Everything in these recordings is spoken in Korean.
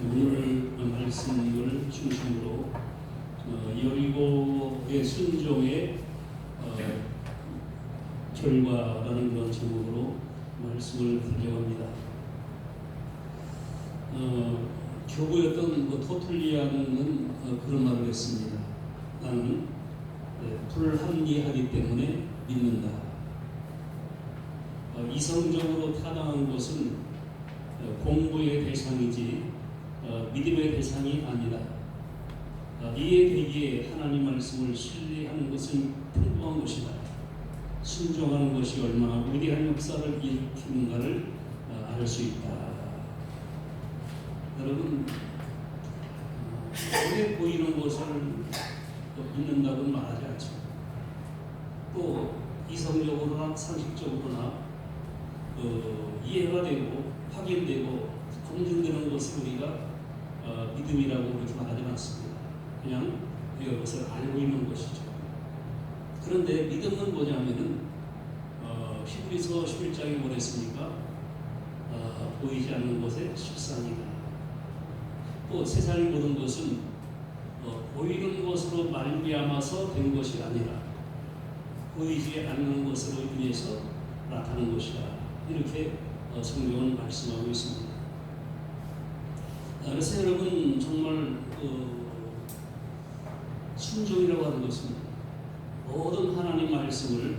오늘 말씀을 중심으로 여리고의 순종의 결과라는 그런 제목으로 말씀을 드려갑니다. 교부였던 토틀리아는 그런 말을 했습니다. 나는 불합리하기 때문에 믿는다. 이성적으로 타당한 것은 공부의 대상이지 믿음의 대상이 아니다. 이해되기에 하나님 말씀을 신뢰하는 것은 평범한 것이다. 순종하는 것이 얼마나 위대한 역사를 일으키는가를 알 수 있다. 여러분, 눈에 보이는 것을 믿는다고는 말하지 않죠. 또 이성적으로나 상식적으로나 이해가 되고 확인되고 검증되는 것을 우리가 믿음이라고 그렇게 말하지 않습니다. 그냥 우리가 그것을 알고 있는 것이죠. 그런데 믿음은 뭐냐면은 히브리서 11장에 뭐랬습니까? 보이지 않는 것의 실상이다. 또 세상의 모든 것은 보이는 것으로 말미암아서 된 것이 아니라 보이지 않는 것으로 인해서 나타나는 것이다. 이렇게 성경은 말씀하고 있습니다. 그래서 여러분 정말 순종이라고 하는 것은 모든 하나님 말씀을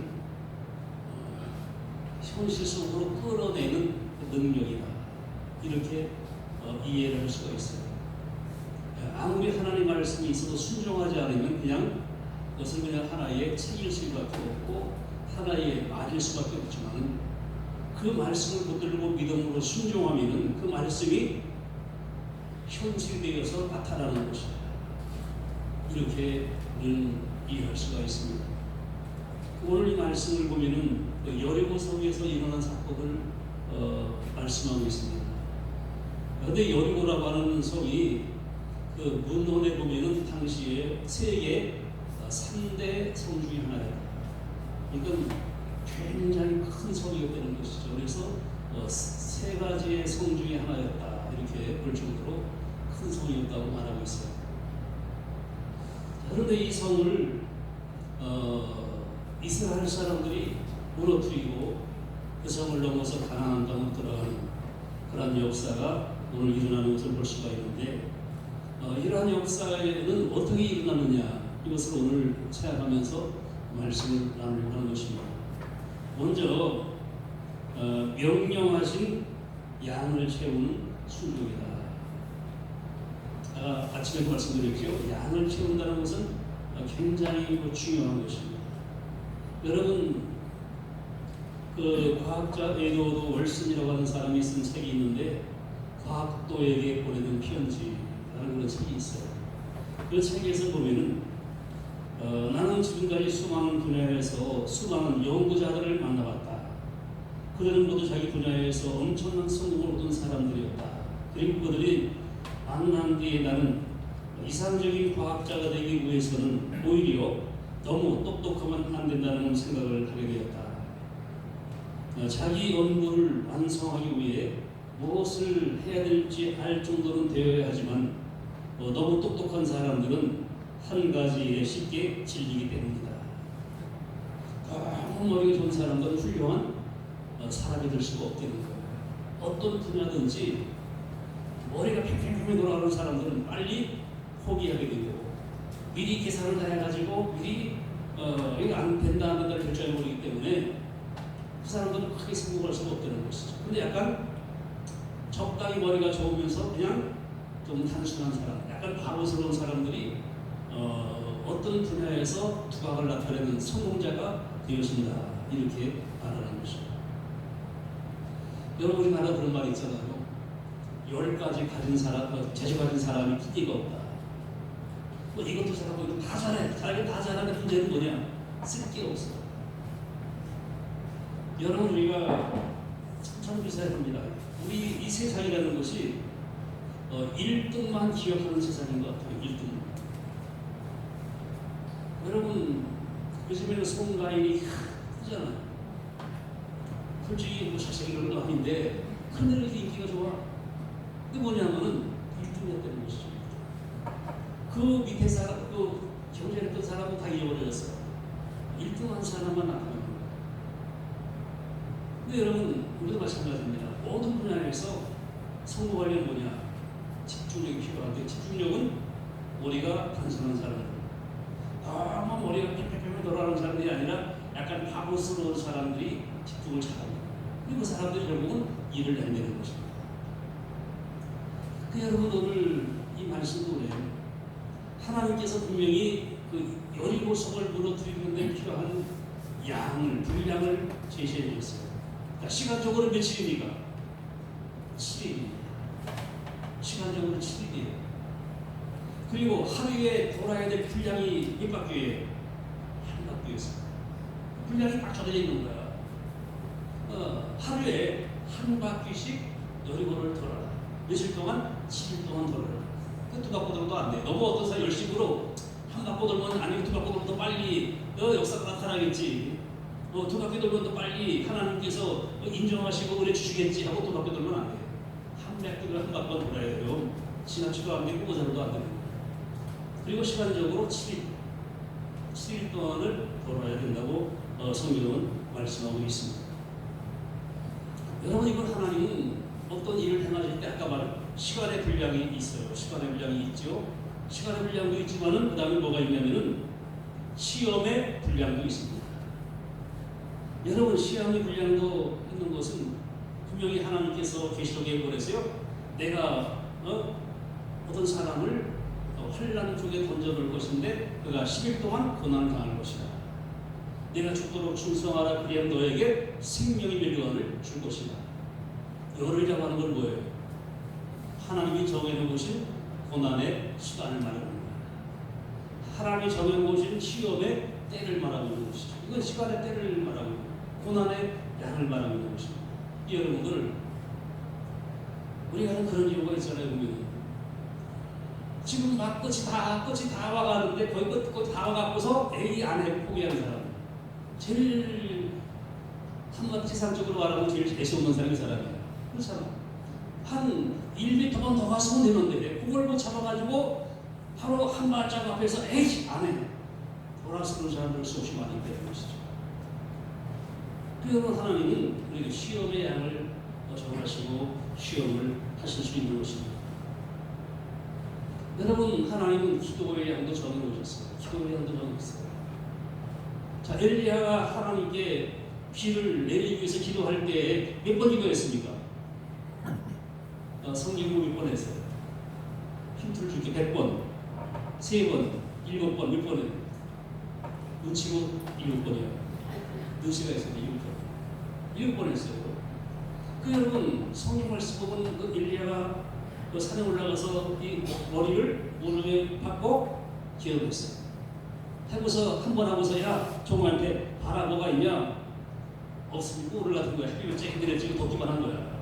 현실 속으로 끌어내는 능력이다. 이렇게 이해를 할 수가 있어요. 아무리 하나님 말씀이 있어도 순종하지 않으면 그냥 그것은 그냥 하나의 책일 수밖에 없고 하나의 말일 수밖에 없지만 그 말씀을 붙들고 믿음으로 순종하면 그 말씀이 현실되어서 나타나는 것이다. 이렇게 이해할 수가 있습니다. 오늘 이 말씀을 보면은 여리고 성에서 일어난 사건을 말씀하고 있습니다. 그런데 여리고라고 하는 성이 그 문헌에 보면은 당시에 세계 3대 성 중에 하나예요. 그러니까 굉장히 큰 성이었다는 것이죠. 그래서 세 가지의 성 중에 하나였다. 이렇게 볼 정도로 큰 성이었다고 말하고 있어요. 그런데 이 성을 이스라엘 사람들이 무너뜨리고 그 성을 넘어서 가나안 땅으로 들어가는 그런 역사가 오늘 일어나는 것을 볼 수가 있는데 이러한 역사에는 어떻게 일어나느냐 이것을 오늘 생각하면서 말씀을 나누려고 하는 것입니다. 먼저 명령하신 양을 채우는 순종이다. 아침에 말씀드렸죠. 양을 채운다는 것은 굉장히 중요한 것입니다. 여러분 그 과학자 에드워드 월슨이라고 하는 사람이 쓴 책이 있는데 과학도에게 보내는 편지라는 그런 책이 있어요. 그 책에서 보면은 나는 지금까지 수많은 분야에서 수많은 연구자들을 만나봤다. 그들은 모두 자기 분야에서 엄청난 성공을 얻은 사람들이었다. 그리고 그들이 만난 뒤에 나는 이상적인 과학자가 되기 위해서는 오히려 너무 똑똑하면 안 된다는 생각을 하게 되었다. 자기 연구를 완성하기 위해 무엇을 해야 될지 알 정도는 되어야 하지만 너무 똑똑한 사람들은 한 가지 일에 쉽게 질리기 때문이다. 너무 머리가 좋은 사람들은 훌륭한 사람이 될 수가 없다는 거예요. 어떤 분야든지 머리가 팽팽팽 돌아가는 사람들은 빨리 포기하게 되고 미리 계산을 다 해가지고 미리 이거 안 된다 안 된다 결정해버리기 때문에 그 사람들은 크게 성공할 수가 없다는 것이죠. 근데 약간 적당히 머리가 좋으면서 그냥 좀 단순한 사람, 약간 바보스러운 사람들이 어떤 분야에서 두각을 나타내는 성공자가 되어진다. 이렇게 말하는 것입니다. 여러분 우리나라 그런 말이 있잖아요. 10가지 가진 사람, 재주 가진 사람이 기대가 없다. 뭐 이것도 잘하고 이것도 다 잘해. 자기 다 잘하는 문제는 뭐냐? 쓸 게 없어. 여러분 우리가 참 비싸야 합니다. 우리 이 세상이라는 것이 1등만 기억하는 세상인 것 같아요. 1등. 여러분 요즘에는 송가인이 크잖아요. 솔직히 뭐 자식 이런 거 아닌데 하늘에 인기가 좋아. 근데 뭐냐면은 그 밑에 사람, 그 경쟁했던 사람은 다 잃어버렸어요. 1등한 사람만 남는 거예요. 근데 여러분, 우리도 마찬가지입니다. 모든 분야에서 성공하려면 뭐냐? 집중력이 필요한데, 집중력은 머리가 단순한 사람들, 너무 머리가 빽빽빽 돌아가는 사람들이 아니라 약간 바보스러운 사람들이 집중을 잘합니다. 그리고 그 사람들이 결국은 일을 해내는 것입니다. 그 여러분, 오늘 이 말씀도 그래요. 하나님께서 분명히 그 여리고 성을 무너뜨리는 데 필요한 양을, 분량을 제시해 주셨어요. 그러니까 시간적으로 며칠입니까? 7일입니다. 시간적으로 7일이에요. 그리고 하루에 돌아야 될 분량이 몇 바퀴예요? 한 바퀴였어요. 분량이 딱 정해져 있는 거야. 하루에 한 바퀴씩 여리고를 돌아라. 며칠 동안? 7일 동안 돌아라. 두 바퀴 돌도 안 돼. 너무 어떤 사람 열심으로 한 바퀴 돌면 아니면 두 바퀴 돌면 더 빨리 역사가 나타나겠지. 두 바퀴 돌면 더 빨리 하나님께서 인정하시고 은혜 주시겠지 하고 두 바퀴 돌면 안 돼. 한 바퀴를 한 바퀴 돌아야 돼요. 지나치도 안 되고 모자라도 안 되고. 그리고 시간적으로 7일 동안을 돌아야 된다고 성경은 말씀하고 있습니다. 여러분, 이걸 하나님은 어떤 일을 행하실 때 아까 말한 시간의 분량이 있어요. 시간의 분량이 있죠. 시간의 분량도 있지만은 그 다음에 뭐가 있냐면은 시험의 분량도 있습니다. 여러분, 시험의 분량도 있는 것은 분명히 하나님께서 계시록에 보내세요. 내가 어떤 사람을 환난 쪽에 던져놓을 것인데 그가 10일 동안 고난을 당할 것이다. 내가 죽도록 충성하라. 그리하면 너에게 생명의 멸류관을 줄 것이다. 열이라고 하는 건 뭐예요? 하나님이 정해놓으신 고난의 시간을 말하는 거예요. 하나님이 정해놓으신 시험의 때를 말하고 있는 것이죠. 이건 시간의 때를 말하고 있는 거예요. 고난의 양을 말하고 있는 것입니다. 여러분들, 우리가 하는 그런 이유가 있잖아요. 보면 지금 막 끝이 다 와가는데 거의 끝 다 와갖고서 에이 안 해 포기하는 사람, 제일 한마디 세상적으로 말하면 제일 재수 없는 사람이 사람이에요. 그렇잖아. 한 1m만 더 갔으면 되는데 그걸 못 잡아가지고 바로 한 발짝 앞에서 에이 안 해 돌아서는 사람들 수없이 많이 있다는 것이죠. 그러면 하나님은 우리가 시험의 양을 정하시고 시험을 하실 수 있는 것입니다. 여러분, 하나님은 기도의 양도 정해놓으셨어요. 기도의 양도 정해놓으셨어요. 자, 엘리야가 하나님께 비를 내리기 위해서 기도할 때 몇 번 기도했습니까? 성경을 몇 번 했어요? 힌트를 줄게. 100번, 3번, 7번, 몇 번이에요? 눈치로 7번이에요. 눈치가 있어요. 7번. 7번 했어요. 그 여러분, 성경 말씀 보면 그 엘리야가 그 산에 올라가서 이 머리를 무릎에 박고 기도했어요. 해고서 한 번 하고서 야 종한테 봐라 뭐가 있냐? 없으니까 올라간 거야. 햇빛을 쬐게 내려지고 덥기만 한 거야.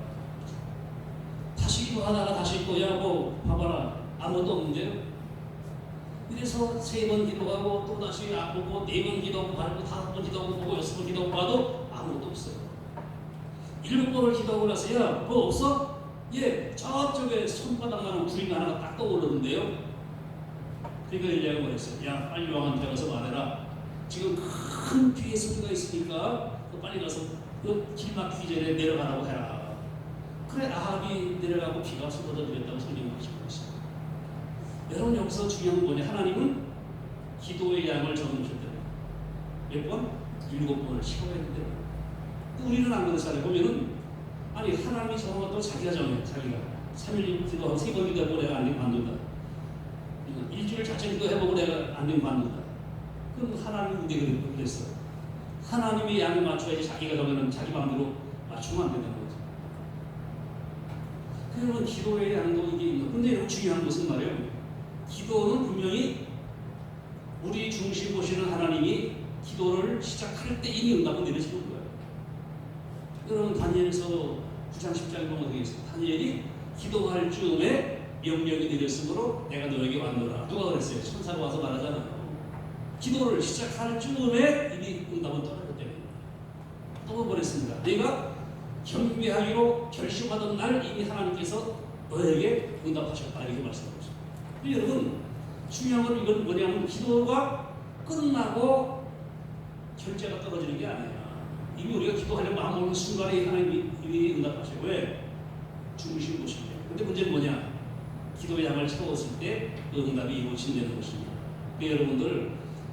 다시 기도하다가 다시 또 야 뭐 봐봐라 아무것도 없는데요. 그래서 3번 기도하고 또 다시 보고 4번 기도하고 바르고 5번 기도하고 보고 6번 기도하고 봐도 아무것도 없어요. 7번을 기도하고 나서 야 뭐 없어? 예, 저쪽에 손바닥만한 구리가 하나가 딱 떠오르는데요. 그러니까 엘리야가 말했어요. 야, 빨리 왕한테 가서 말해라. 지금 큰 비의 소리가 있으니까 빨리 가서 그 길 막히기 전에 내려가라고 해라. 그래, 아합이 내려가고 비가 쏟아져 내렸다고 성경이 말씀하고 있습니다. 여러분, 여기서 중요한 건 뭐냐? 하나님은 기도의 양을 정해주셨대요. 몇 번? 7번을 시험했는데 우리는 안 그렇잖아요. 보면은 아니 하나님이 정한 것도 자기가 정해. 자기가 3일 기도하고 3번 기도해보고 내가 안 되면 받는다. 일주일 자체 기도해보고 내가 안 되면 받는다. 그럼 하나님은 내가 그랬어. 하나님이 양을 맞춰야지 자기가 정하면 자기 마음대로 맞추면 안 된다는 거죠. 그러면 기도의 양도 이게 있는. 근데 여기 중요한 것은 말이에요. 기도는 분명히 우리 중심 보시는 하나님이 기도를 시작할 때 이미 응답을 내리시는 거예요. 여러분, 다니엘서 9장 10장에 보면 어떻게 있어요? 다니엘이 기도할 즈음에 명령이 내렸으므로 내가 너에게 왔노라. 누가 그랬어요? 천사가 와서 말하잖아요. 기도를 시작할 즈음에 이미 응답은 떠났기 때문에 떠나버렸습니다. 내가 경배하기로 결심하던 날 이미 하나님께서 너에게 응답하셨다. 이렇게 말씀하고 있습니다. 여러분, 중요한 건 이건 뭐냐면 기도가 끝나고 결제가 떨어지는 게 아니야. 이미 우리가 기도하려고 마음 먹는 순간에 하나님이 이미 응답하셔요. 왜? 죽으신 곳이에요. 근데 문제는 뭐냐? 기도의 양을 채웠을 때 그 응답이 이루어진다는 것입니다.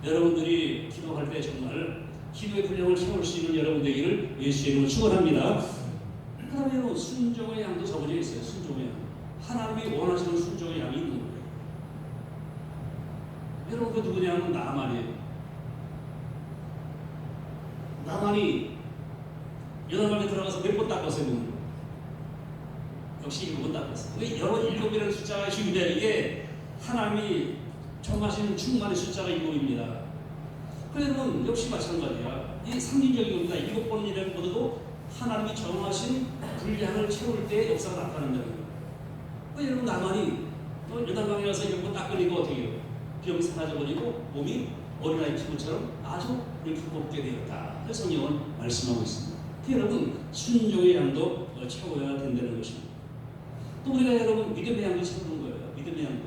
여러분들이 기도할 때 정말 기도의 분량을 채울 수 있는 여러분 되기를 예수의 이름으로 축원합니다. 그 다음에 순종의 양도 적어져 있어요. 순종의 양. 하나님이 원하시는 순종의 양이 있는 거예요. 여러분 그 누구냐면 나만이에요. 나만이 연합방에 들어가서 몇 번 닦았어요. 문을. 역시 7번 닦았어요. 왜 7이라는 숫자가 주인데 이게 하나님이 정하신 충만의 숫자가 7입니다. 그러면 역시 마찬가지야. 이 상징적인 겁니다. 7번이라는 것도 하나님이 정하신 분량을 채울 때 역사가 나타난다는 거예요. 여러분 나만이 연합방에 가서 7번 닦으니까 어떻게 해요? 병이 사라져버리고 몸이 어린아이 피부처럼 아주 이렇게 곱게 되었다. 그래서 성경은 말씀하고 있습니다. 여러분 순종의 양도 채워야 된다는 것입니다. 또 우리가 여러분 믿음의 양도 채우는 거예요. 믿음의 양도.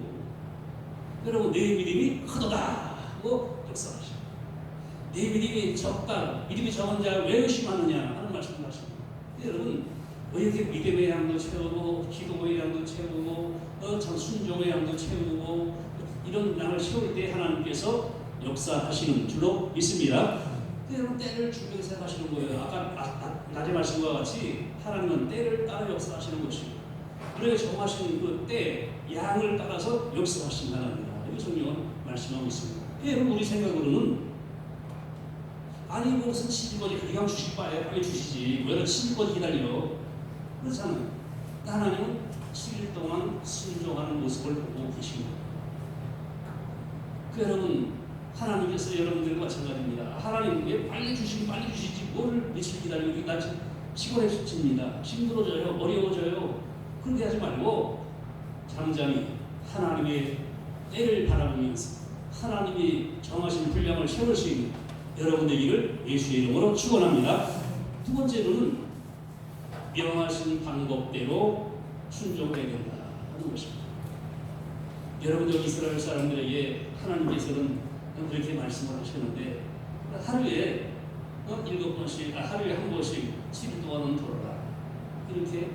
여러분 내 믿음이 크도다 하고 역사하시고 내 믿음이 적다. 믿음이 적은 자가 왜 의심하느냐 하는 말씀을 하십니다. 여러분 왜 이렇게 믿음의 양도 채우고 기도의 양도 채우고 순종의 양도 채우고 이런 양을 채울 때 하나님께서 역사하시는 줄로 믿습니다. 여러분 때를 중요하게 생각하시는 거예요. 아까 낮에 말씀과 같이 하나님은 때를 따라 역사하시는 것이고 우리가 정하신 그 때 양을 따라서 역사하신 하나님이다. 이렇게 성경은 말씀하고 있습니다. 여러분 우리 생각으로는 아니 무슨 7일까지 그냥 주실 바에 빨리 주시지 왜 7일까지 기다려? 그렇잖아요. 하나님은 7일 동안 순종하는 모습을 보고 계십니다. 여러분 하나님께서 여러분들과 마찬가지입니다. 하나님께 빨리 주시지 뭘 며칠 기다리고 나 피곤해집니다. 힘들어져요. 어려워져요. 그렇게 하지 말고 잠잠히 하나님의 때를 바라보면서 하나님이 정하신 분량을 채울 수 있는 여러분 되기를 예수의 이름으로 축원합니다. 두 번째로는 명하신 방법대로 순종해야 된다 하는 것입니다. 여러분들 이스라엘 사람들에게 하나님께서는 그렇게 말씀을 하셨는데 하루에 7번씩 하루에 한 번씩 7일 동안은 돌아라 이렇게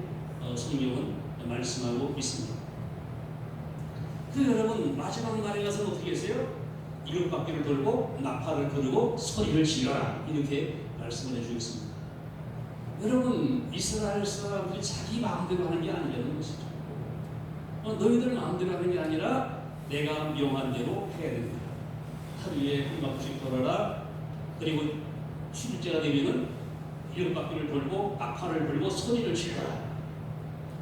성경은 말씀하고 있습니다. 여러분 마지막 날에 가서 어떻게 했어요? 7바퀴를 돌고 나팔을 부르고 소리를 지르라 이렇게 말씀을 해주고 있습니다. 여러분 이스라엘 사람들이 자기 마음대로 하는 게 아니라는 것이죠. 너희들 마음대로 하는 게 아니라 내가 명한 대로 해야 됩니다. 하루에 한 바퀴씩 돌아라. 그리고 7일째가 되면은 7바퀴를 돌고 나팔을 불고 소리를 지르라.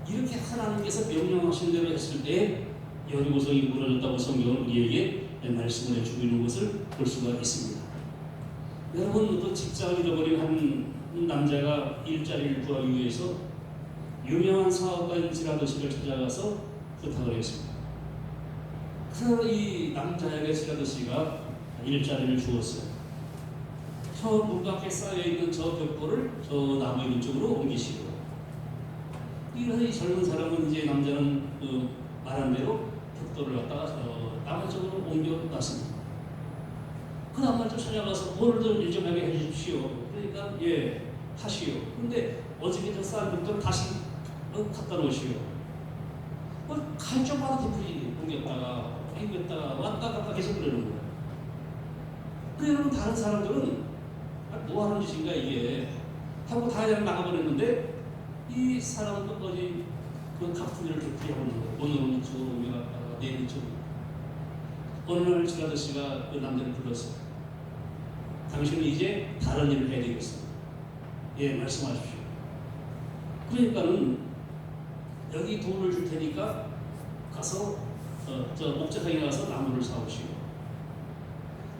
이렇게 하나님께서 명령하신 대로 했을 때 여리고성이 무너졌다고 성경은 우리에게 말씀을 해주고 있는 것을 볼 수가 있습니다. 여러분 또 직장을 잃어버린 한 남자가 일자리를 구하기 위해서 유명한 사업가인 지라도시를 찾아가서 부탁을 했습니다. 그래서 이 남자에게 지라도시가 일자리를 주었어요. 저 문 밖에 쌓여있는 저 벽돌을 저 나무 있는 쪽으로 옮기시고 그래서 이 젊은 사람은 이제 남자는 그 말한 대로 벽돌을 갖다가 나무 쪽으로 옮겨놨습니다. 그 다음날 좀 찾아가서 오늘 좀 일 좀 하게 해주십시오. 그러니까 예 하시오. 근데 어저께 저 쌓은 벽돌을 다시 갖다 놓으시오. 갈 적마다 되풀이 옮겼다가 왔다 갔다 계속 그러는 거예요. 그 여러분 다른 사람들은 뭐 하는 짓인가 이게 하고 다 그냥 나가버렸는데 이 사람은 끝까지 그 같은 일을 되풀이하고 있는 거예요. 오늘은 이쪽으로 옮겨갔다가 내일 이쪽으로. 어느 날 지라도시가 그 남자를 불렀어요. 당신은 이제 다른 일을 해야 되겠습니다. 예, 말씀하십시오. 그러니까는 여기 돈을 줄 테니까 가서 저 목재상에 가서 나무를 사오시고.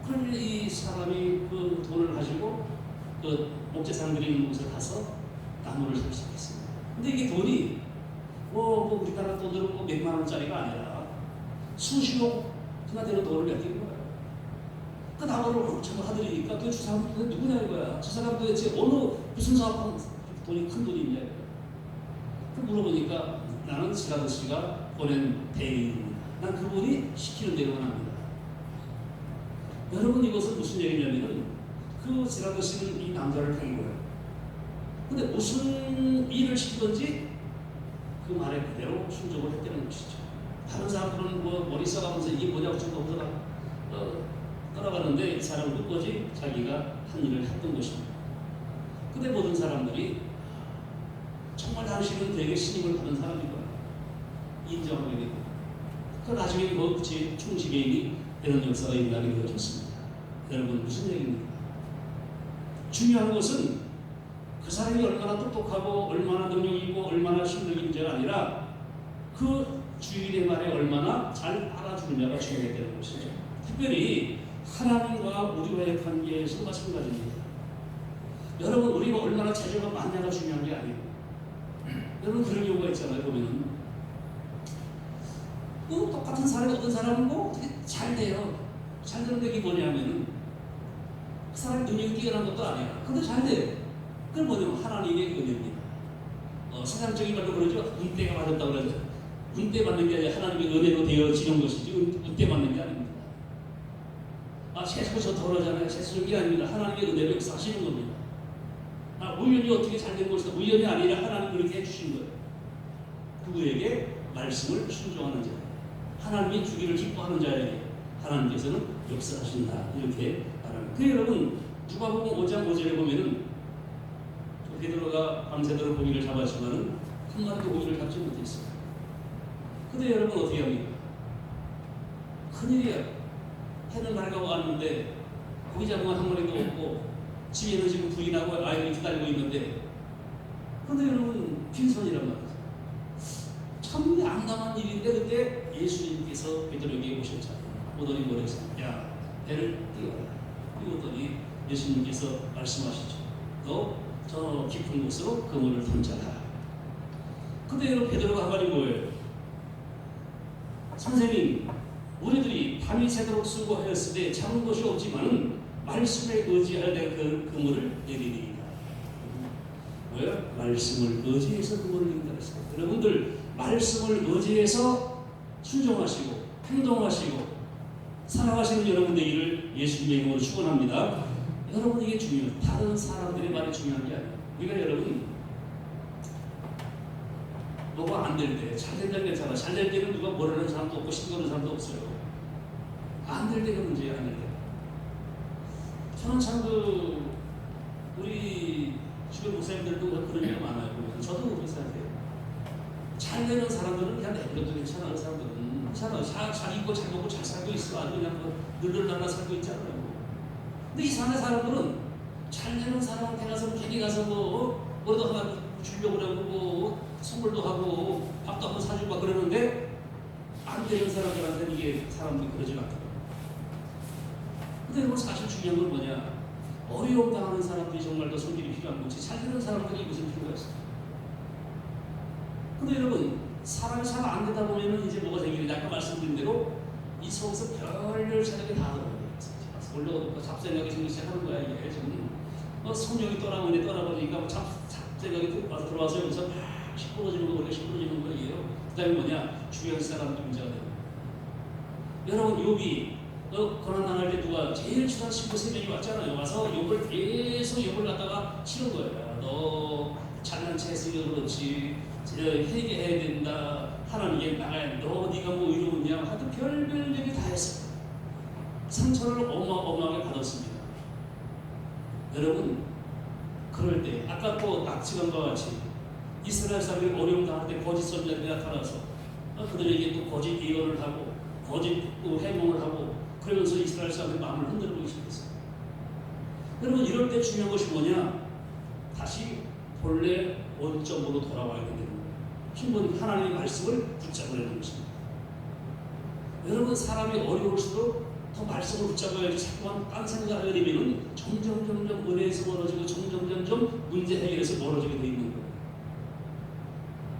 그런데 이 사람이 그 돈을 가지고 그 목재상들이 있는 곳에 가서 나무를 살 수 있겠습니다. 근데 이게 돈이 뭐 우리나라 돈으로 뭐 몇만 원짜리가 아니라 수십억이나 되는 돈을 맡긴 거예요. 그 나무를 엄청 하드리니까 도대체 저 사람 누구냐 이거야. 저 사람 도대체 무슨 사업하는 돈이 큰 돈이 있냐. 그 물어보니까 나는 지라도시가 보낸 대리인입니다. 난 그분이 시키는 대로만 합니다. 여러분, 이것은 무슨 얘기냐면은 그 지라드시는 이 남자를 된 거예요. 근데 무슨 일을 시키든지 그 말에 그대로 순종을 했다는 것이죠. 다른 사람들은 뭐 머리 써가면서 이게 뭐냐고 저거 떠나가는데 이 사람은 끝까지 자기가 한 일을 했던 것입니다. 근데 모든 사람들이 정말 당신은 되게 신임을 받은 사람이다 인정하게 되고, 그 나중에 그 총지배인이 되는 역사가 일어나게 되어졌습니다. 여러분, 무슨 얘기입니까? 중요한 것은 그 사람이 얼마나 똑똑하고 얼마나 능력이 있고 얼마나 실력인지가 아니라 그 주인의 말에 얼마나 잘 알아주느냐가 중요하게 되는 것이죠. 특별히 하나님과 우리와의 관계에서 마찬가지입니다. 여러분, 우리가 얼마나 재주가 많냐가 중요한 게 아니에요. 여러분, 그런 경우가 있잖아요. 보면은 또 똑같은 사람이 어떤 사람은 뭐 어떻게 잘 돼요. 잘 되는 게 뭐냐면은 그 사람이 능력이 뛰어난 것도 아니야. 근데 잘 돼요. 그건 뭐냐면 하나님의 은혜입니다. 세상적인 말로 그러죠. 은혜가 받았다고 그러죠. 은혜 받는 게 아니라 하나님의 은혜로 되어지는 것이지 은혜 받는 게 아닙니다. 세수가 저 더러잖아요. 세수는 게 아닙니다. 하나님의 은혜로 역사하시는 겁니다. 우연히 어떻게 잘 된 것이다. 우연이 아니라 하나님 그렇게 해주신 거예요. 그분에게 말씀을 순종하는 자, 하나님이 주기를 기뻐하는 자에게 하나님께서는 역사하신다. 이렇게 말합니다. 그 여러분, 누가복음 5장 5절에 보면은 베드로가 밤새도록 고기를 잡았지만은 한 마리도 고기를 잡지 못했어요. 근데 여러분 어떻게 합니까? 큰일이야. 해는 밝아고 왔는데 고기 잡은 한 마리도 없고 집에는 지금 부인하고 아이들이 기다리고 있는데, 근데 여러분 빈손이란 말이죠. 참 암담한 일인데 그때 예수님께서 베드로에게 오셨잖아요. 오더니 뭐랬어요? 야, 배를 띄워라. 띄웠더니 예수님께서 말씀하시죠. 너 저 깊은 곳으로 그물을 던져라. 근데 여러분 베드로가 한 말이 뭐예요? 선생님, 우리들이 밤이 새도록 수고하였으되 잡은 것이 없지만은 말씀에 의지하여 내가 그 그물을 내리리이다. 뭐야? 말씀을 의지해서 그물을 내린다 했어요. 여러분들 말씀을 의지해서 순종하시고 행동하시고 살아가시는 여러분 되기를 예수님의 이름으로 축원합니다. 여러분, 이게 중요해요. 다른 사람들의 말이 중요한 게 아니에요. 우리가 여러분 뭐가 안 될 때, 잘 된다는 게 괜찮아. 잘 될 때는 누가 뭐라는 사람도 없고 신고하는 사람도 없어요. 안 될 때가 문제야. 안 될 때. 저는 참 우리 주변 목사님들도 그런 게 많아요. 저도 그렇게 생각해요. 잘 되는 사람들은 그냥 내버려도 괜찮아. 그 사람들은 괜찮아. 잘 입고 잘 먹고 잘 살고 있어. 아주 그냥 늘늘날라 살고 있잖아요. 근데 이상한 사람들은 잘 되는 사람한테 가서 괜히 가서 뭐라도 하나 주려고 그러고 선물도 하고 밥도 한번 사주고 막 그러는데 안 되는 사람들한테는 이게 사람들이 그러지 않더라고요. 근데 여러분, 사실 중요한 건 뭐냐? 어려움 당하는 사람들이 정말 더 손길이 필요한 거지 잘 되는 사람들이 무슨 필요가 있어요? 근데 여러분, 사람이 잘 안 되다 보면은 이제 뭐가 생기는지 아까 말씀드린 대로 이 속에서 별별 생각이 다 들어요. 올려놓고 잡생각이 생기기 시작하는 거야. 이게 지금 성령이 떠나버리니까 잡생각이 들어와서 여기서 막 시끄러지는 거, 우리가 시끄러지는 거예요. 그 다음에 뭐냐? 주변 사람들 문제가 되는 거예요. 여러분, 욥이 고난당할 때 누가 제일 친한 친구 3명이 왔잖아요. 와서 욥을 계속 욥을 갖다가 치는 거예요. 너 잘난 체 했으니 그렇지, 회개해야 된다. 하나님께 나가야 돼. 네가 뭐 이러느냐. 하여튼 별별 얘기 다 했어요. 상처를 어마어마하게 받았습니다. 여러분, 그럴 때 아까 또 낙지강과 같이 이스라엘 사람이 어려움 당할 때 거짓 선자들이 나타나서 그들에게 또 거짓 예언을 하고 거짓 또 해몽을 하고 그러면서 이스라엘 사람의 마음을 흔들고 시작했어요. 여러분, 이럴 때 중요한 것이 뭐냐? 다시 본래 원점으로 돌아와야 되는 거예요. 충분히 하나님의 말씀을 붙잡으려 하는 것입니다. 여러분, 사람이 어려울수록 더 말씀을 붙잡아야지 자꾸만 딴 생각을 하게 되면 점점 은혜에서 멀어지고 점점 문제 해결에서 멀어지게 돼 있는 거예요.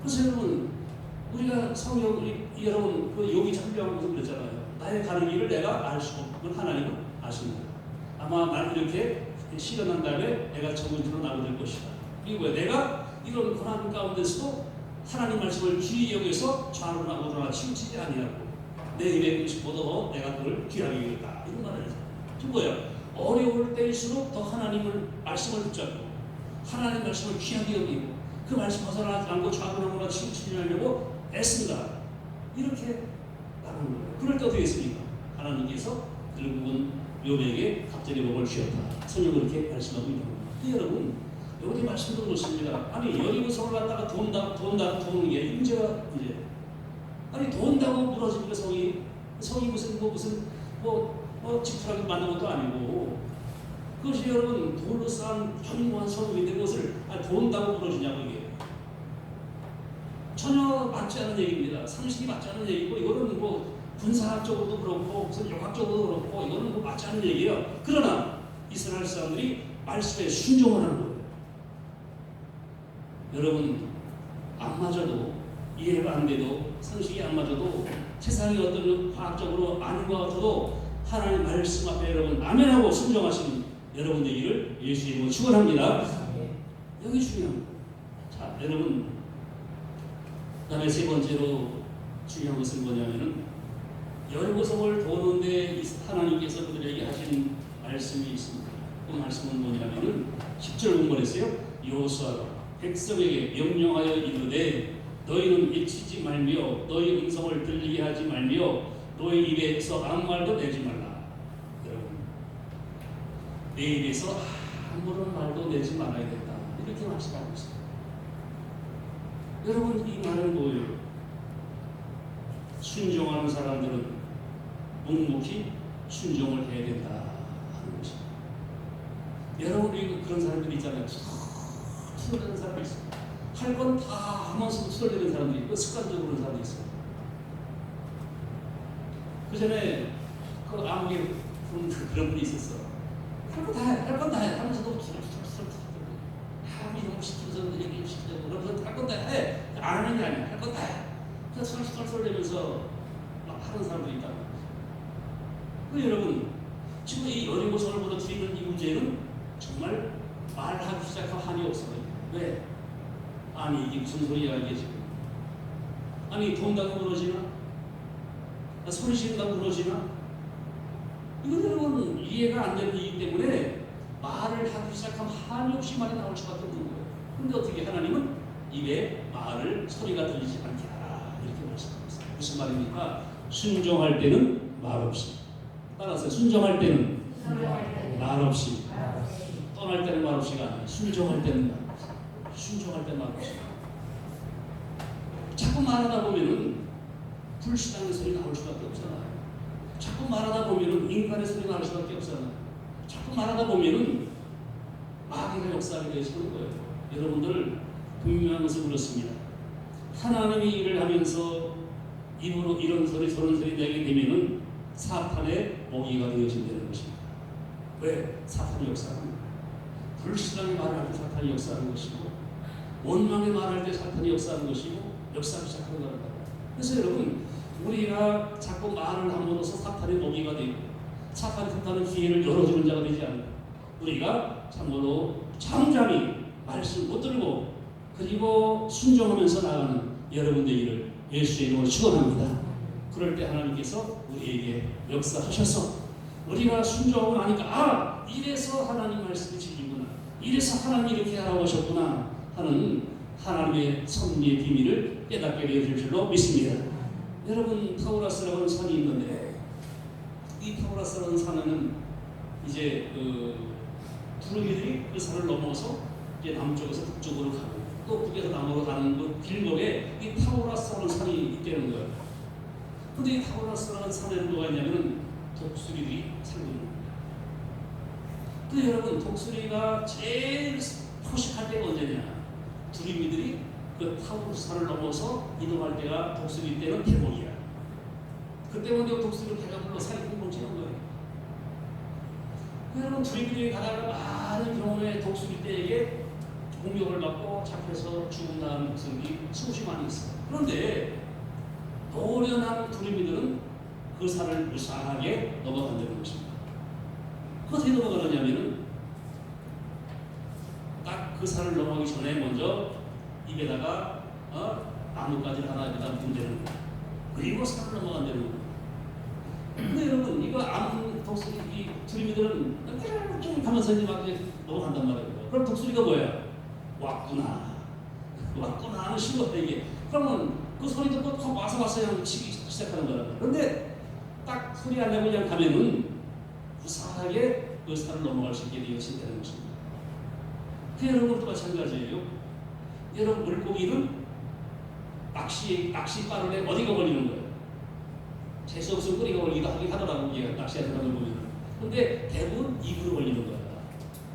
그래서 여러분, 우리가 성경, 여러분 그 욥이 설명하면서 그랬잖아요. 나의 가는 길을 내가 알 수 없고 하나님은 아십니다. 아마 날 이렇게 실현한 다음에 내가 정은으로 나게 될 것이다. 그리고 내가 이런 고난 가운데서도 하나님 말씀을 귀히 여겨서 좌로나 우로나 치우치지 아니하고 내 입에 음식보다 내가 그걸 귀하게 여겼다. 이런 말을 해서. 그 뭐야? 어려울 때일수록 더 하나님을 말씀을 붙잡고 하나님 말씀을 귀하게 여기고 그 말씀 벗어나지 않고 좌우나무나 치우치려고 애쓴다. 이렇게 나가는 거예요. 그럴 때 어떻게 했습니까? 하나님께서 결국은 욥에게 갑자기 복을 주었다. 성경 그렇게 말씀하고 있는 겁니다. 근데 여러분, 여기 말씀도 그렇습니다. 아니 여리고성을 갖다가 돈다는 게 문제가 이제 아니 돈다고 무너지니까 성이 무슨 지푸라기 만든 것도 아니고 그것이 여러분 돌로 쌓은 견고한 성인데 그것을 돈다고 무너지냐고 이게 전혀 맞지 않은 얘기입니다. 상식이 맞지 않은 얘기고 이거는 뭐 군사학적으로도 그렇고 무슨 역학적으로도 그렇고 이거는 뭐 맞지 않는 얘기예요. 그러나 이스라엘 사람들이 말씀에 순종을 하는 거예요. 여러분 안 맞아도 이해가 안 돼도 상식이 안 맞아도 세상의 어떤 과학적으로 아닌 것 같아도 하나님 말씀 앞에 여러분 아멘하고 순종하시는 여러분 되기를 예수 이름으로 축원합니다. 여기 중요한 거예요. 자 여러분 그다음에 세 번째로 중요한 것은 뭐냐면은 여리고성을 도는데 하나님께서 그들에게 하신 말씀이 있습니다. 그 말씀은 뭐냐면은 10절 본문에서요. 여호수아가 백성에게 명령하여 이르되 너희는 미치지 말며 너희 음성을 들리게 하지 말며 너희 입에서 아무 말도 내지 말라. 여러분 내 입에서 아무런 말도 내지 말아야 된다. 이렇게 말씀하고 있습니다. 여러분 이 말은 뭐예요? 순종하는 사람들은 묵묵히 순종을 해야 된다 하는 것입니다. 여러분 우리 그런 사람들이 있잖아요. 투덜대는 사람이 있어요. 할 건 다 하면서도 투덜대는 사람들이 있고 습관적으로 그런 사람이 있어요. 그 전에 그 아무개 그런 분이 있었어. 할 건 다 해, 할 건 다 해 하면서도 투덜투덜 이런 거 시키면서 얘기 시키고 그러면서 할 건 다 해. 안 하는 게 아니야. 할 건 다 해. 그래서 설설설 내면서 막 하는 사람들이 있다. 그 여러분 지금 이 여리고성을 무너뜨리는 이 문제는 정말 말하기 시작하면 한이 없어요. 왜? 아니 이게 무슨 소리야 이게 지금? 아니 돈다고 무너지나? 소리 지른다고 무너지나? 이건 여러분 이해가 안 되는 이기 때문에 말을 하기 시작하면 한이 없이 말이 나올 수밖에 없는 거예요. 그런데 어떻게 하나님은 입에 말을 소리가 들리지 않게 하라 이렇게 말씀하고 있어요. 무슨 말입니까? 순종할 때는 말 없이 따라서 순종할 때는 말 없이 떠날 때는 말 없이가 아니라 순종할 때는 말 없이 순종할 때는 말 없이 자꾸 말하다 보면은 불신앙의 소리 나올 수밖에 없잖아요. 자꾸 말하다 보면은 인간의 소리 나올 수밖에 없잖아요. 자꾸 말하다 보면은 마귀가 역사하게 되시는 거예요. 여러분들 분명한 것은 그렇습니다. 하나님이 일을 하면서 입으로 이런 소리 저런 소리 내게 되면은 사탄의 먹이가 되어진다는 것입니다. 왜? 사탄이 역사합니다. 불신앙의 말을 할 때 사탄이 역사하는 것이고 원망의 말을 할 때 사탄이 역사하는 것이고 역사하기 시작하는 거라고. 그래서 여러분 우리가 자꾸 말을 함으로써 사탄의 먹이가 되고 사탄이 뜻하는 기회를 열어주는 자가 되지 않는다. 우리가 참고로 잠잠히 말씀 못 들고 그리고 순종하면서 나가는 여러분 되기를 예수의 이름으로 축원합니다. 그럴 때 하나님께서 우리에게 역사하셔서 우리가 순종하고 나니까 아 이래서 하나님 말씀이 진리구나 이래서 하나님이 이렇게 하라고 하셨구나 하는 하나님의 섭리의 비밀을 깨닫게 되어질 줄로 믿습니다. 여러분 타우라스라는 산이 있는데 이 타우라스라는 산은 이제 두루미들이 그 산을 넘어서 이제 남쪽에서 북쪽으로 가고 또 북에서 남으로 가는 그 길목에 이 타우라스라는 산이 있다는 거예요. 근데 이 타우라스라는 산에는 뭐가 있냐면은 독수리들이 살고 있는 겁니다. 근데 여러분 독수리가 제일 포식할 때가 언제냐? 두루미들이 그 타우라스를 넘어서 이동할 때가 독수리 때는 대목이야. 그때 먼저 독수리 배가 불러 살이 뭉치는 거예요. 여러분 두루미들이 가다가 많은 경우에 독수리 때에게 공격을 받고 잡혀서 죽어나가는 목숨이 수없이 많이 있어요. 그런데 노련한 두루미들은 그 산을 무사하게 넘어간다는 것입니다. 그 어떻게 넘어가느냐면은 딱 그 산을 넘어가기 전에 먼저 입에다가 나뭇가지를 하나 입에다 문대는 거예요. 그리고 산을 넘어간다는 거예요. 하면서 이제 막 이제 넘어간단 말이에요. 그럼 독수리가 뭐야? 왔구나. 왔구나 하는 신호다 이게. 그러면 그 소리 듣고 더 와서 그냥 치기 시작하는 거야. 그런데 딱 소리 안 내고 그냥 가면은 무사하게 그 산을 넘어갈 수 있게 되어 진다는 것입니다. 그 여러분도 마찬가지예요. 여러분 물고기는 낚시 바늘에 어디가 걸리는 거예요? 재수 없으면 꼬리가 걸리기도 하긴 하더라고 낚시하는 사람을 보면. 근데 대부분 입으로 걸리는 거야.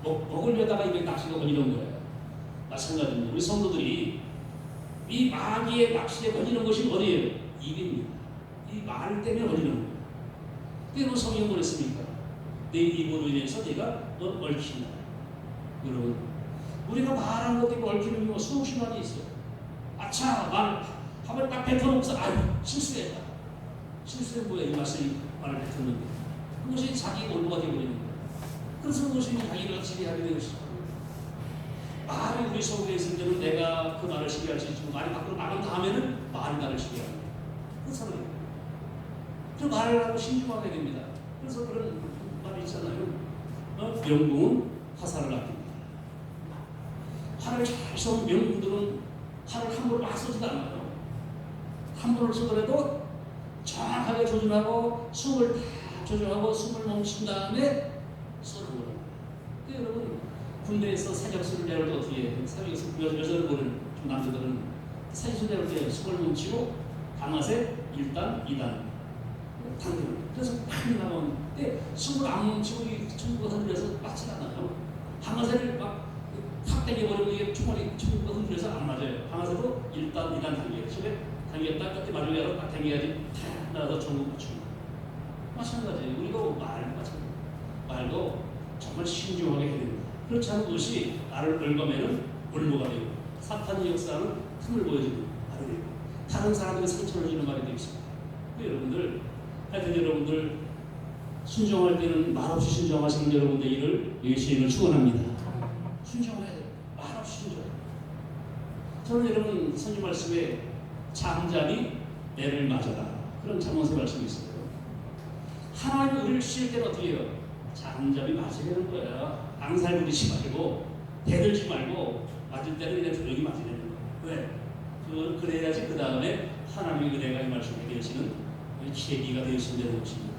먹으려다가 입에 낚시가 걸리는 거예요. 마찬가지입니다. 우리 성도들이 이 마귀의 낚시에 걸리는 것이 어디예요? 입입니다. 이 말 때문에 걸리는 거예요. 그래서 성경이 뭐랬습니까? 내 입으로 인해서 내가 너 얽힌다. 여러분, 우리가 말하는 것 때문에 얽히는 경우가 수없이 많이 있어요. 아차, 말 한번 딱 뱉어놓고서 아유 실수했다. 실수는 뭐야? 이 말씀이 말을 뱉었는데 그것이 자기 올무가 되어버리는 거예요. 그래서 그것이 자기를 지배하게 되는 것이죠. 말이 우리 속에 있을 때는 내가 그 말을 지배할 수 있지만 말이 밖으로 나간 다음에는 말이 나를 지배하는 거예요. 그 사람이에요. 그 말을 하고 신중하게 됩니다. 그래서 그런 말이 있잖아요. 명궁은 화살을 아낍니다. 활을 잘 쏘는 명궁들은 활을 함부로 막 쏘지도 않아요. 함부로 쏘더라도 정확하게 조준하고 숨을 다 조절하고 숨을 멈춘 다음에 쏘는 거예요. 여러분 군대에서 사격수를 내릴 때 어떻게 해요? 사격수 여자를 보는 남자들은 사격수 내릴 때 숨을 멈추고 강화세 1단, 2단 당겨요. 그래서 많이 나오는데 숨을 안 멈추고 총구가 흔들려서 맞지 않아요. 강화세를 막탁 당겨버리고 이게 총구가 흔들려서 안 맞아요. 강화세도 1단, 2단 당겨요. 집에 당겼다 끝에 마지막에 딱 당겨야지 탁 나가서 총구 맞추는 거예요. 마찬가지예요. 우리도 말도 정말 신중하게 해야 됩니다. 그렇지 않은 것이 나를 얽어매는 올무가 되고 사탄의 역사는 틈을 보여주는 말이 되고 다른 사람들의 상처를 주는 말이 되고 있습니다. 여러분들 하여튼 여러분들 순종할 때는 말없이 순종하시는 여러분들 일을 예수님을 축원합니다. 순종해야 돼요. 말없이 순종. 저는 여러분 성경 말씀에 잠잠히 애를 맞아라 그런 잠언서 말씀이 있어요. 하나님이 우리를 주실 때는 어떻게 해요? 잠잠히 맞아야 되는 거야. 앙살 부리지 말고 대들지 말고 맞을 때는 그냥 조용히 맞아야 되는 거야. 왜? 그래야지 그 다음에 하나님이 그대가 이 말씀을 되시는 계기가 되신다는 것입니다.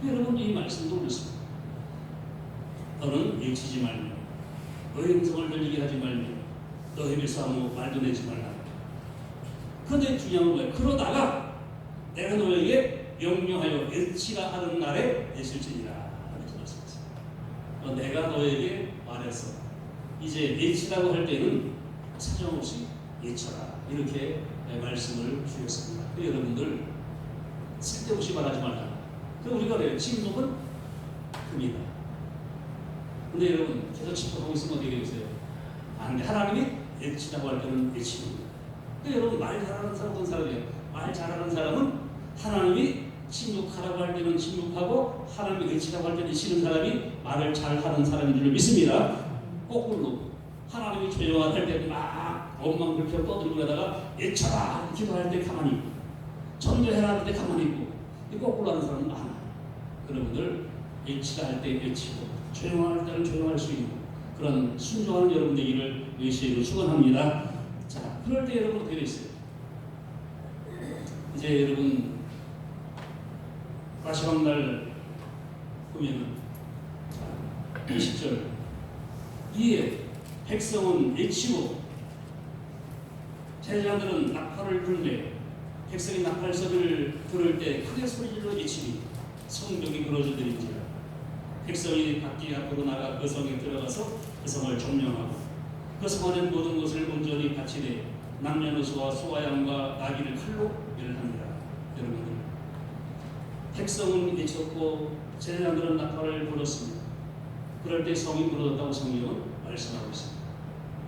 여러분 이 말씀도 그렇습니다. 너는 외치지 말며 너의 음성을 들리게 하지 말며 너의 입에서 아무 말도 내지 말라. 그런데 중요한 건 뭐예요? 그러다가 내가 너에게 명령하여 외치라 하는 날에 내실지니라. 이렇게 말씀했습니다. 내가 너에게 말했어. 이제 외치라고 할 때는 사정없이 외쳐라. 이렇게 말씀을 주셨습니다. 여러분들 쓸데없이 말하지 말라. 우리가 그래요. 침묵은 금이다. 근데 여러분 계속 침묵하고 있으면 어떻게 되겠어요? 안 돼. 하나님이 외치라고 할 때는 외치는 거예요. 근데 여러분 말 잘하는 사람 어떤 사람이에요? 말 잘하는 사람은 하나님이 침묵하라고 할 때는 침묵하고 하나님이 외치라고 할 때는 외치는 사람이 말을 잘하는 사람인 줄 믿습니다. 거꾸로 하나님이 조용할 때는 막 엉망불평 떠들고 가다가 외쳐라 기도할 때 가만히 있고 전도해라 할 때 가만히 있고 거꾸로 하는 사람은 많아요. 여러분들 외치라 할 때 외치고 조용할 때는 조용할 수 있는 그런 순종하는 여러분들 일을 예수님으로 축원합니다. 자, 그럴 때 여러분 어떻게 됐어요? 이제 여러분 마지막 날 보면은 20절 이에 백성은 외치고 제사장들은 나팔을 불매 백성이 나팔 소리를 들을 때 크게 소리질러 외치니 성벽이 무너져들인지라 백성이 밖에 앞으로 나가 그 성에 들어가서 그 성을 점령하고 그 성 안에 모든 것을 온전히 바치되 남녀노소와 소와 양과 나귀를 칼로 멸합니다. 여러분들 백성은 외쳤고 제사장들은 나팔을 불었습니다. 그럴 때 성이 무너졌다고 성경은 말씀하고 있습니다.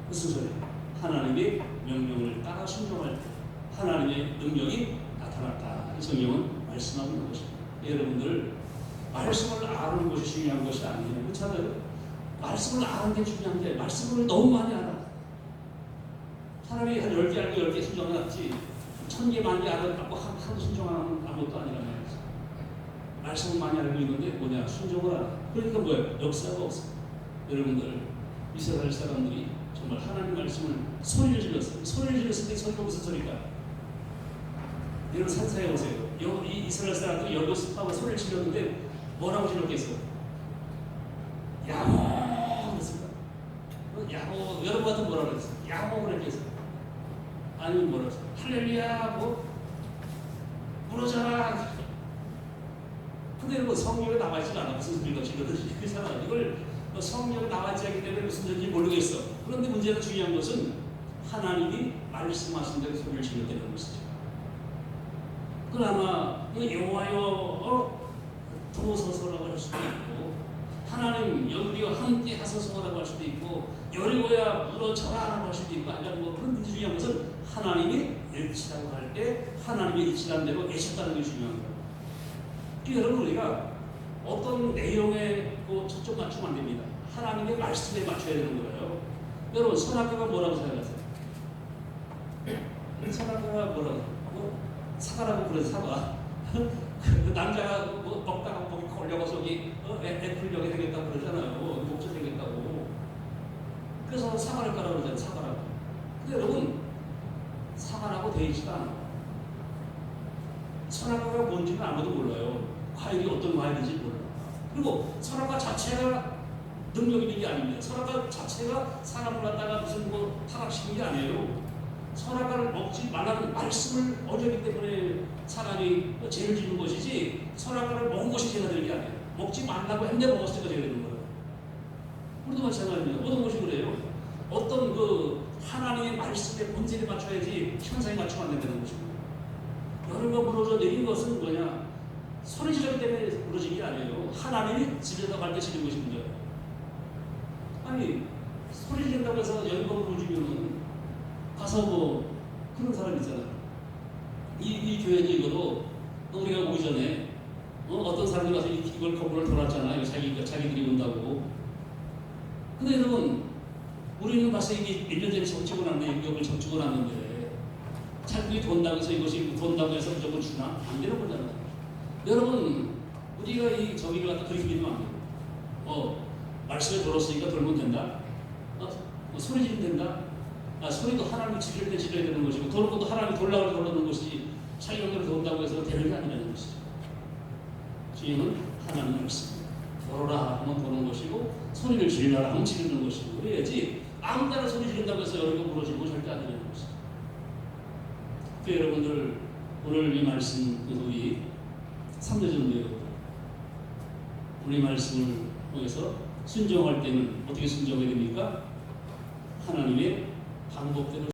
무슨 소리예요? 하나님의 명령을 따라 순종할 때 하나님의 능력이 나타났다. 이 성경은 말씀하고 있는 것입니다. 여러분들 말씀을 아는 것이 중요한 것이 아니에요. 그렇잖아요. 말씀을 아는 게 중요한데 말씀을 너무 많이 알아. 사람이 한 10개 알고 10개 순종해놨지 1000개 만개 알아갖고 하나도 순종하는 아무것도 아니란 말이지. 말씀을 많이 알고 있는데 뭐냐? 순종을 알아. 그러니까 뭐예요? 역사가 없어. 여러분들 이스라엘 사람들이 정말 하나님 말씀을 소리를 질렀어요. 소리를 질렀을 때 소리가 무슨 소리가? 여러분 상상해 보세요. 이 이스라엘 사람들이 열거습하고 소리를 질렀는데 뭐라고 질렀겠어요? 야호 그랬습니다. 야호 여러분 같은 뭐라고 그랬어요? 야호 그랬겠어요? 아니면 뭐라고 했어요? 할렐루야 뭐 부르자라. 근데 여러분 성경에 나와 있지 않아. 무슨 소리가 질렀는지 그렇잖아. 이걸 성경에 나와 있지 않기 때문에 무슨 소리인지 모르겠어. 그런데 문제는 중요한 것은 하나님이 말씀하신 대로 소리를 질렀다는 것이죠. 그러나 여호와여 도소서라고 할 수도 있고 하나님 여기와 함께 하소서라고 할 수도 있고 여리고야 물어져라라고 할 수도 있고 아니면 뭐 그런 게 중요한 것은 하나님이 일치라고 할 때 하나님이 일치한 대로 애쳤다는 게 중요한 거예요. 여러분 우리가 어떤 내용에 초점 맞추면 안 됩니다. 하나님의 말씀에 맞춰야 되는 거예요. 여러분 선악과가 뭐라고 생각하세요? 선악과가 뭐라고? 사과라고 그래 사과. 그 남자가 먹다가 목이 걸려서 애플력이 생겼다고 그러잖아요. 목젖 생겼다고. 그래서 사과를 까라고 그러잖아요. 사과라고. 근데 여러분 사과라고 되어 있지도 않아요. 선악과가 뭔지는 아무도 몰라요. 과일이 어떤 과일인지 몰라요. 그리고 선악과 자체가 능력 있는 게 아닙니다. 선악과 자체가 사람을 갖다가 무슨 타락시키는 게 아니에요. 선악과를 먹지 말라는 말씀을 어겼기 때문에 사람이 죄를 짓는 것이지 선악과를 먹은 것이 죄가 되는 게 아니에요. 먹지 말라고 했는데 먹었으니까 죄가 되는 거예요. 우리도 마찬가지입니다. 모든 것이 그래요. 어떤 하나님의 말씀에 본질에 맞춰야지 현상에 맞추면 안 된다는 것입니다. 여러분가 무너져 내린 것은 뭐냐? 소리 지르기 때문에 무너진 게 아니에요. 하나님이 지르다 갈 때 지른 것이 문제예요. 아니 소리 지른다고 해서 여러분가 무너지면은 가서 그런 사람 있잖아요. 이 교회도 이거도 우리가 오기 전에 어떤 사람이 가서 이걸 건물을 돌았잖아요. 자기들이 온다고. 근데 여러분 우리는 봐서 이게 1년 전에 정치고 났네. 여기를 정치고 났는데 자기들이 돈다고 해서 이것이 돈다고 해서 무조건 주나? 안 되는 거잖아요. 여러분 우리가 저기를 갖다 그렇게 믿으면 안 돼요. 말씀에 들었으니까 돌면 된다. 소리 지르면 된다. 소리도 하나님이 지를 때 지려야 되는 것이고 도는 것도 하나님이 돌라고 돌는 것이지 자기 영역을 돈다고 해서 되는 게 아니라는 것이죠. 주님은 하나님 말씀 돌아라 하면 도는 것이고 소리를 지르라 하면 지르는 것이고 그래야지 아무 때나 소리 지른다고 해서 여러분 무너지고 절대 안 되는 것이죠. 여러분들 오늘 이 말씀 우리 3대 정도에 우리 말씀을 통해서 순종할 때는 어떻게 순종해야 됩니까? 하나님의 방법대로